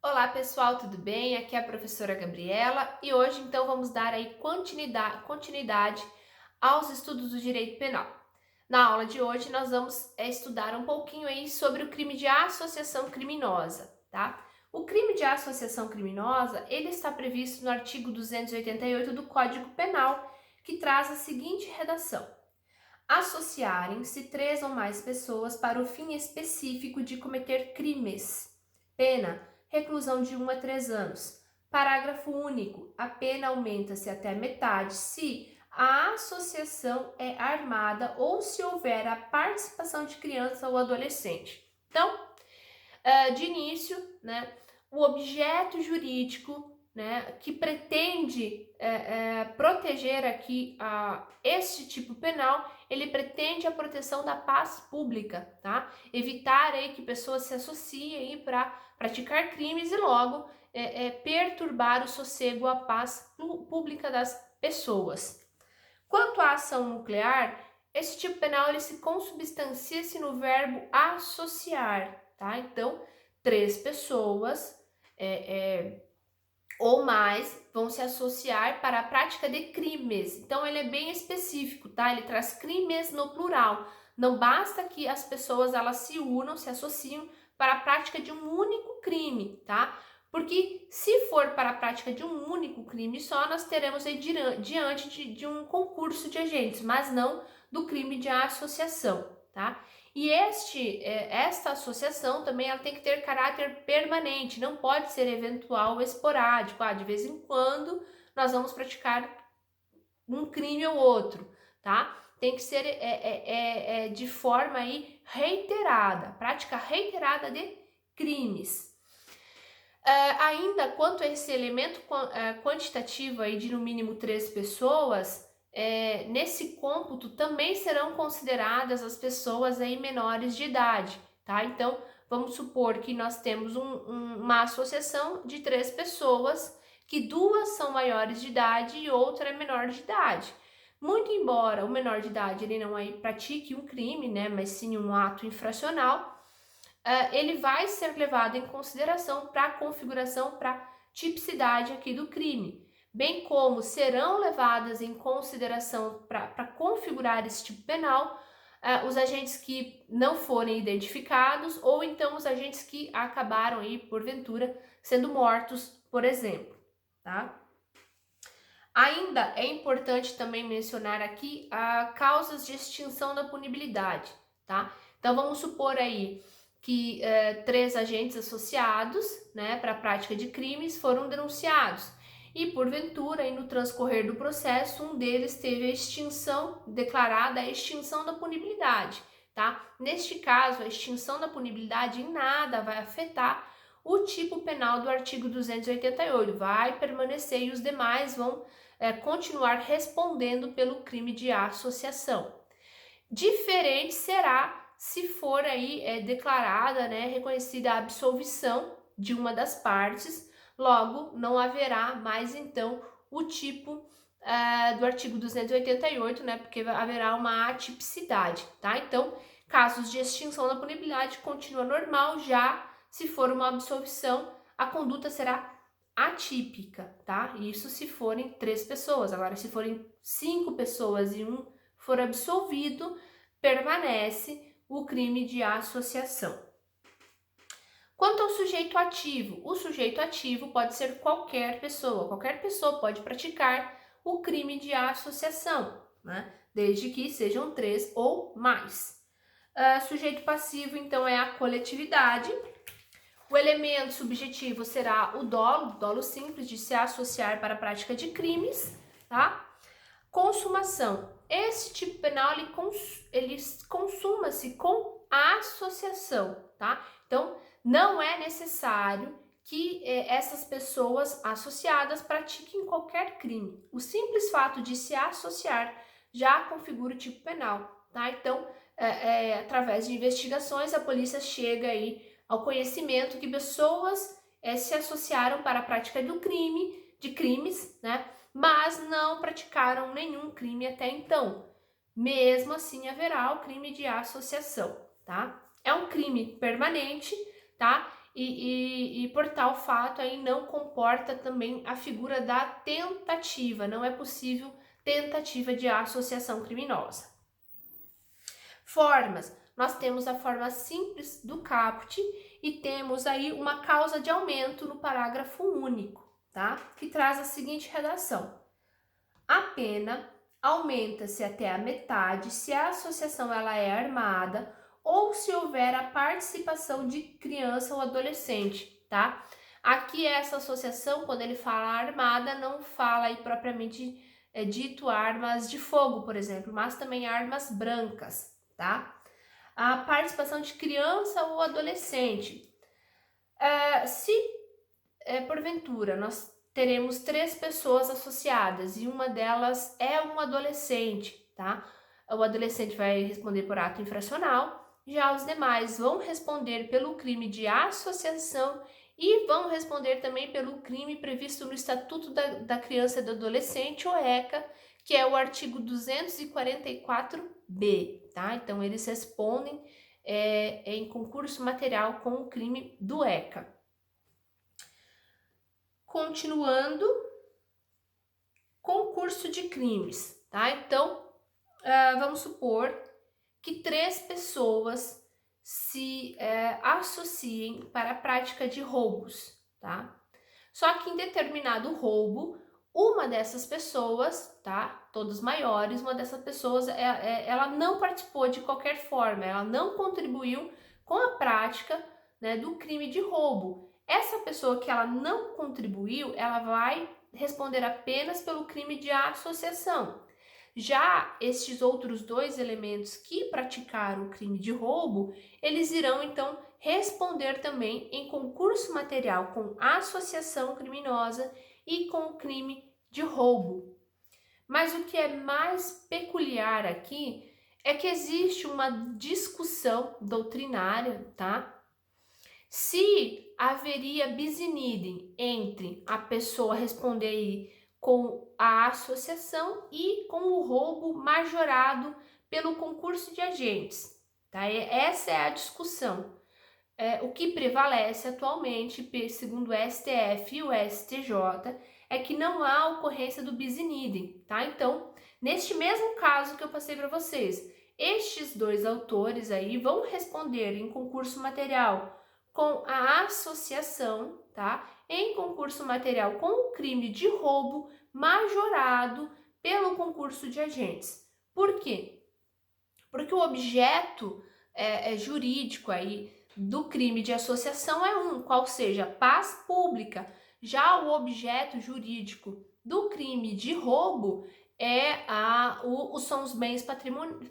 Olá pessoal, tudo bem? Aqui é a professora Gabriela e hoje então vamos dar aí continuidade aos estudos do direito penal. Na aula de hoje nós vamos estudar um pouquinho aí sobre o crime de associação criminosa, tá? O crime de associação criminosa, ele está previsto no artigo 288 do Código Penal, que traz a seguinte redação: associarem-se três ou mais pessoas para o fim específico de cometer crimes. Pena: reclusão de 1 a 3 anos. Parágrafo único. A pena aumenta-se até metade se a associação é armada ou se houver a participação de criança ou adolescente. Então, de início, né, o objeto jurídico, né, que pretende proteger aqui este tipo penal, ele pretende a proteção da paz pública, tá? Evitar aí que pessoas se associem para praticar crimes e logo perturbar o sossego, a paz pública das pessoas. Quanto à ação nuclear, esse tipo penal ele se consubstancia-se no verbo associar, tá? Então, três pessoas ou mais vão se associar para a prática de crimes. Então, ele é bem específico, tá? Ele traz crimes no plural. Não basta que as pessoas elas se unam, se associem para a prática de um único crime, tá? Porque se for para a prática de um único crime só, nós teremos aí diante de um concurso de agentes, mas não do crime de associação, tá? E esta associação também ela tem que ter caráter permanente, não pode ser eventual ou esporádico. De vez em quando nós vamos praticar um crime ou outro, tá? Tem que ser de forma aí reiterada, prática reiterada de crimes. Ainda quanto a esse elemento quantitativo aí de no mínimo 3 pessoas, nesse cômputo também serão consideradas as pessoas aí menores de idade, tá? Então, vamos supor que nós temos uma associação de 3 pessoas, que 2 são maiores de idade e outra é menor de idade. Muito embora o menor de idade ele não aí pratique um crime, né, mas sim um ato infracional, ele vai ser levado em consideração para a configuração, para a tipicidade aqui do crime, bem como serão levadas em consideração para configurar esse tipo penal os agentes que não forem identificados ou então os agentes que acabaram aí, porventura, sendo mortos, por exemplo, tá? Ainda é importante também mencionar aqui causas de extinção da punibilidade, tá? Então vamos supor aí que 3 agentes associados, né, para a prática de crimes foram denunciados e porventura aí no transcorrer do processo um deles teve a extinção declarada, a extinção da punibilidade, tá? Neste caso a extinção da punibilidade em nada vai afetar o tipo penal do artigo 288, vai permanecer e os demais vão continuar respondendo pelo crime de associação. Diferente será se for aí declarada, né, reconhecida a absolvição de uma das partes, logo não haverá mais então o tipo do artigo 288, né, porque haverá uma atipicidade, tá? Então, casos de extinção da punibilidade continua normal, já se for uma absolvição, a conduta será atípica, tá? Isso se forem 3 pessoas. Agora, se forem 5 pessoas e um for absolvido, permanece o crime de associação. Quanto ao sujeito ativo, o sujeito ativo pode ser qualquer pessoa pode praticar o crime de associação, né? Desde que sejam 3 ou mais. Sujeito passivo, então, é a coletividade. O elemento subjetivo será o dolo simples de se associar para a prática de crimes, tá? Consumação. Esse tipo penal, ele consuma-se com a associação, tá? Então, não é necessário que essas pessoas associadas pratiquem qualquer crime. O simples fato de se associar já configura o tipo penal, tá? Então, através de investigações, a polícia chega aí ao conhecimento que pessoas se associaram para a prática de crimes, né? Mas não praticaram nenhum crime até então. Mesmo assim, haverá o crime de associação, tá? É um crime permanente, tá? e por tal fato aí não comporta também a figura da tentativa, não é possível tentativa de associação criminosa. Formas, nós temos a forma simples do caput e temos aí uma causa de aumento no parágrafo único, tá? Que traz a seguinte redação: a pena aumenta-se até a metade se a associação ela é armada ou se houver a participação de criança ou adolescente, tá? Aqui essa associação, quando ele fala armada, não fala aí propriamente dito armas de fogo, por exemplo, mas também armas brancas, tá? A participação de criança ou adolescente. Se porventura nós teremos 3 pessoas associadas e uma delas é um adolescente, tá? O adolescente vai responder por ato infracional, já os demais vão responder pelo crime de associação e vão responder também pelo crime previsto no Estatuto da Criança e do Adolescente, o ECA, que é o artigo 244-B, tá? Então, eles respondem em concurso material com o crime do ECA. Continuando, concurso de crimes, tá? Então, vamos supor que 3 pessoas se associem para a prática de roubos, tá? Só que em determinado roubo, uma dessas pessoas, tá? Todos maiores, uma dessas pessoas, ela não participou de qualquer forma, ela não contribuiu com a prática, né, do crime de roubo. Essa pessoa que ela não contribuiu, ela vai responder apenas pelo crime de associação. Já estes outros 2 elementos que praticaram o crime de roubo, eles irão então responder também em concurso material com associação criminosa e com o crime de roubo. Mas o que é mais peculiar aqui é que existe uma discussão doutrinária, tá? Se haveria bis in idem entre a pessoa responder aí com a associação e com o roubo majorado pelo concurso de agentes, tá? Essa é a discussão. O que prevalece atualmente, segundo o STF e o STJ, é que não há ocorrência do bis in idem, tá? Então, neste mesmo caso que eu passei para vocês, estes 2 autores aí vão responder em concurso material com a associação, tá? Em concurso material com o crime de roubo majorado pelo concurso de agentes. Por quê? Porque o objeto jurídico aí do crime de associação é qual seja paz pública. Já o objeto jurídico do crime de roubo são os bens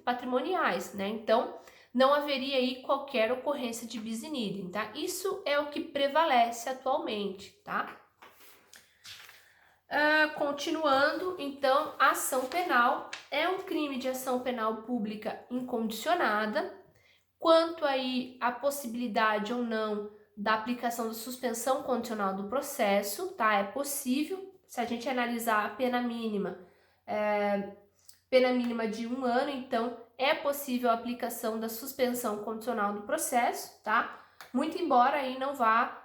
patrimoniais, né? Então, não haveria aí qualquer ocorrência de bis in idem, tá? Isso é o que prevalece atualmente, tá? Continuando, então, a ação penal é um crime de ação penal pública incondicionada. Quanto aí a possibilidade ou não da aplicação da suspensão condicional do processo, tá? É possível, se a gente analisar a pena mínima de 1 ano, então é possível a aplicação da suspensão condicional do processo, tá? Muito embora aí não vá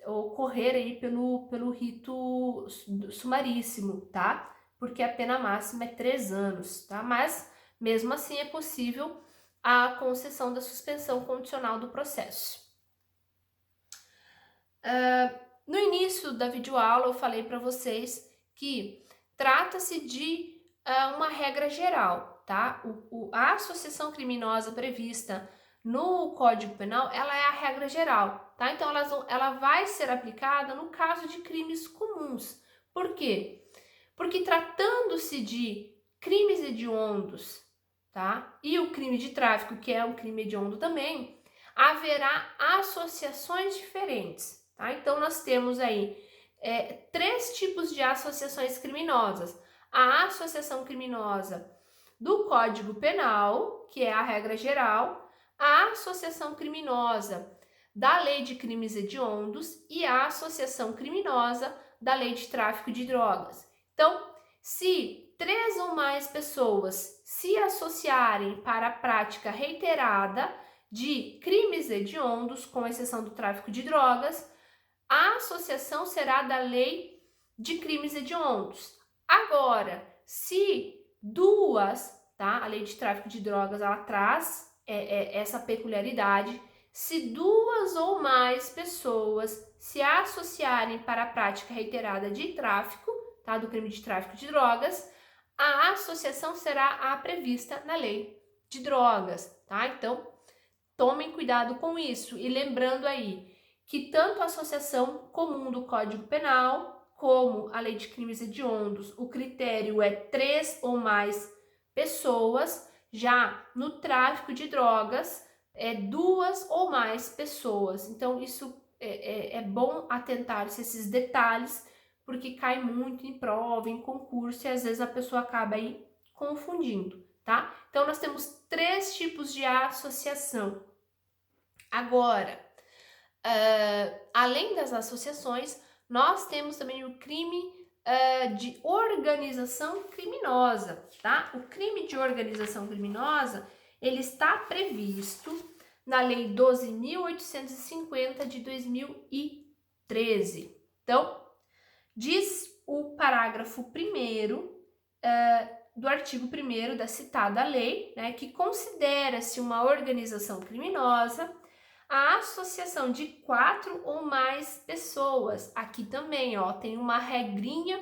ocorrer aí pelo rito sumaríssimo, tá? Porque a pena máxima é 3 anos, tá? Mas mesmo assim é possível a concessão da suspensão condicional do processo. No início da videoaula eu falei para vocês que trata-se de uma regra geral, tá? A associação criminosa prevista no Código Penal, ela é a regra geral, tá? Então ela vai ser aplicada no caso de crimes comuns. Por quê? Porque tratando-se de crimes hediondos, tá? E o crime de tráfico, que é um crime hediondo também, haverá associações diferentes, tá? Então nós temos aí 3 tipos de associações criminosas. A associação criminosa do Código Penal, que é a regra geral, a associação criminosa da Lei de Crimes Hediondos e a associação criminosa da Lei de Tráfico de Drogas. Então, se 3 ou mais pessoas se associarem para a prática reiterada de crimes hediondos, com exceção do tráfico de drogas, a associação será da lei de crimes hediondos. Agora, se duas, tá? A lei de tráfico de drogas, ela traz essa peculiaridade. Se duas ou mais pessoas se associarem para a prática reiterada de tráfico, tá? Do crime de tráfico de drogas, a associação será a prevista na lei de drogas, tá? Então, tomem cuidado com isso. E lembrando aí que tanto a associação comum do Código Penal, como a lei de crimes hediondos, o critério é 3 ou mais pessoas. Já no tráfico de drogas, é 2 ou mais pessoas. Então, isso é bom atentar-se a esses detalhes, porque cai muito em prova, em concurso, e às vezes a pessoa acaba aí confundindo, tá? Então, nós temos 3 tipos de associação. Agora, além das associações, nós temos também o crime de organização criminosa, tá? O crime de organização criminosa, ele está previsto na Lei 12.850 de 2013. Então, diz o parágrafo 1º do artigo 1º da citada lei, né, que considera-se uma organização criminosa a associação de 4 ou mais pessoas. Aqui também, ó, tem uma regrinha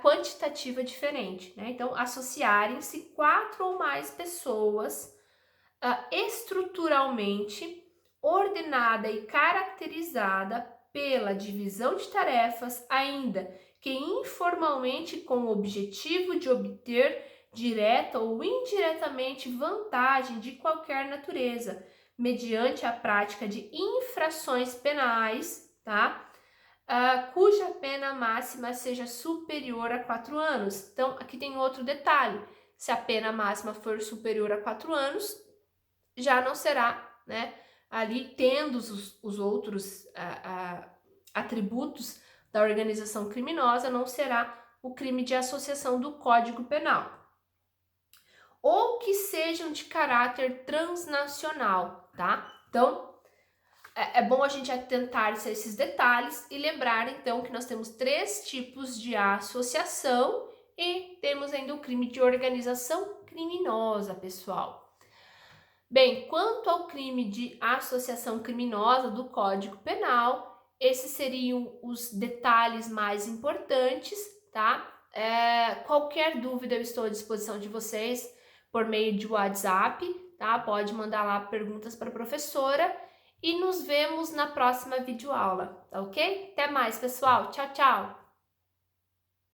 quantitativa diferente, né? Então, associarem-se 4 ou mais pessoas estruturalmente ordenada e caracterizada pela divisão de tarefas, ainda que informalmente com o objetivo de obter direta ou indiretamente vantagem de qualquer natureza, mediante a prática de infrações penais, tá? Cuja pena máxima seja superior a 4 anos. Então, aqui tem outro detalhe. Se a pena máxima for superior a 4 anos, já não será, né? Ali, tendo os outros atributos da organização criminosa, não será o crime de associação do Código Penal. Ou que sejam de caráter transnacional, tá? Então, é bom a gente atentar-se a esses detalhes e lembrar, então, que nós temos 3 tipos de associação e temos ainda o crime de organização criminosa, pessoal. Bem, quanto ao crime de associação criminosa do Código Penal, esses seriam os detalhes mais importantes, tá? Qualquer dúvida eu estou à disposição de vocês por meio de WhatsApp, tá? Pode mandar lá perguntas para a professora e nos vemos na próxima videoaula, tá ok? Até mais, pessoal. Tchau, tchau!